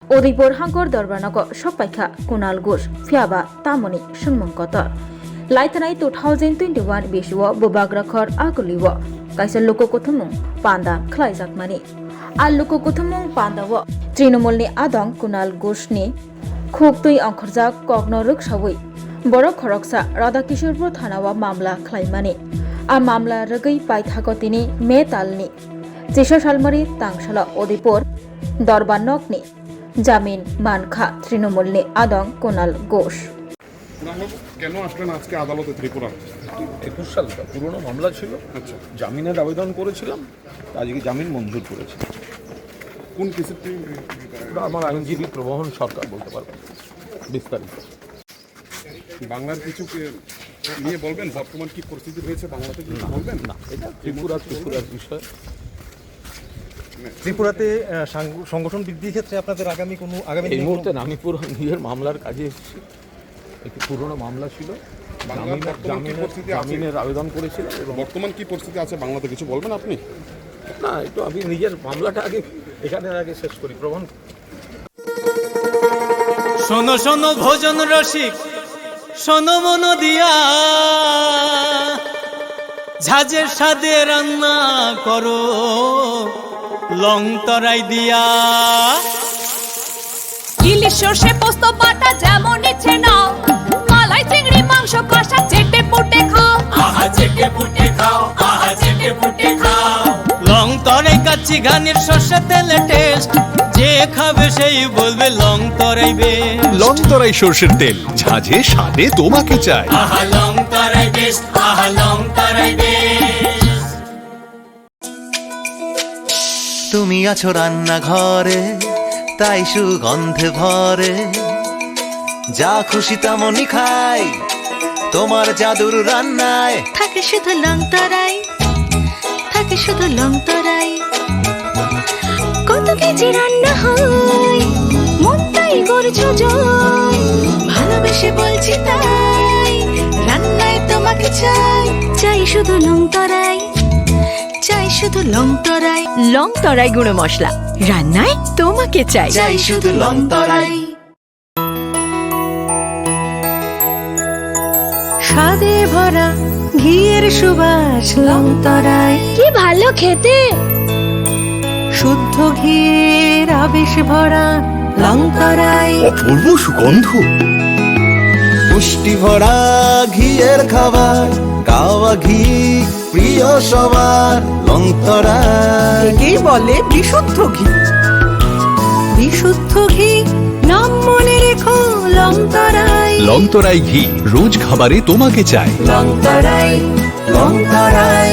उदयपुर हांगर दरबारनाको सपाइखा कुणाल घोष फियाबा तामनि सुंमंगकतर लाइथनाय 2021 बेसुव बुबाग्राखर आगुलिव काइसा लोको कुथुमुं पान्दा खलाइजाकमानि आ लोको कुथुमुं पान्दाव तृणमूलनि आदं कुणाल घोषनि खुक्तुइ अंखरजाक कग्न रुकसावै बर खरकसा राधाकिशोरपुर थानाव मामला खलाइमानि आ मामला रगै पाइथागतिनि मे तालनि 6 सालमारि तांसाला उदयपुर दरबारनकनि জামিন মানখা তৃণমূলনি আদং কুণাল ঘোষ। কেন আসলেন আজকে আদালতে ত্রিপুরা? 21 সালটা পুরনো মামলা ছিল। আচ্ছা, জামিনের আবেদন করেছিলাম, আজকে জামিন মঞ্জুর করেছে। কোন কেসের? আমার আইনজীবী প্রবহন সরকার বলতে পারবেন বিস্তারিত। বাংলার কিছু নিয়ে বলবেন, বর্তমান কি পরিস্থিতি রয়েছে বাংলাতে কিছু বলবেন? না, এটা ত্রিপুরার বিষয়। ত্রিপুরাতে সংগঠন বৃদ্ধির ক্ষেত্রে আপনাদের আগামী এই মুহূর্তে আমি পুরো নিজের মামলার কাজে এসেছি। একটি পুরনো মামলা ছিল, জামিনের আবেদন করেছিলাম এবং বর্তমান কি পরিস্থিতি আছে বাংলাতে কিছু বলবেন আপনি? না, একটু আমি নিজের মামলাটা আগে শেষ করি। প্রবণ শোনো শোনো ভোজন রসিক, শোনো মন দিয়া, ঝাঁঝের সাদে রান্না করো লং তরাই দিয়া। ইলিশ সর্ষে পোস্ত বাটা যেমন ইচ্ছে নাও, মালাই চিংড়ি মাংস কষা চেটে পুটে খাও, আহা চেটে পুটে খাও, আহা চেটে পুটে খাও। লং তরাই কাচ্চি ঘানির সর্ষে তেলে টেস্ট, যে খাবে সেই বলবে লং তরাই বেশ। লং তরাই সর্ষের তেল, ঝাঁঝে স্বাদে তোমাকে চাই। আহা লং তরাই বেশ, আহা লং তরাই বেশ। তুমি আছো রান্নাঘরে, তাই সুগন্ধে ভরে, যা খুশি তেমনই খাই তোমার জাদুর রান্নায়। থাকে শুধু লং তরাই, থাকে শুধু লং তরাই। কত কেজি রান্না হয়, মন তাই করছো জয়। ভালোবেসে বলছি তাই, রান্নায় তোমাকে চাই। চাই শুধু লং তরাই, চাই শুধু লং তরাই। লং তরাই গুঁড়ো মশলা, রান্নায় তোমাকে চাই। চাই শুধু লং তরাই। স্বাদে ভরা ঘিয়ের সুবাস লং তরাই। কি ভালো খেতে, শুদ্ধ ঘিয়ের আবেশ ভরা লং তরাই। অপূর্ব সুগন্ধ, পুষ্টি ভরা ঘিয়ের খাবার, গাওয়া ঘি প্রিয় সবার লং তরাই। একেই বলে বিশুদ্ধ ঘি। বিশুদ্ধ ঘি নাম মনে রেখো লং তরাই। লং তরাই ঘি রোজ খাবারে তোমাকে চাই। লং তরাই, লং তরাই।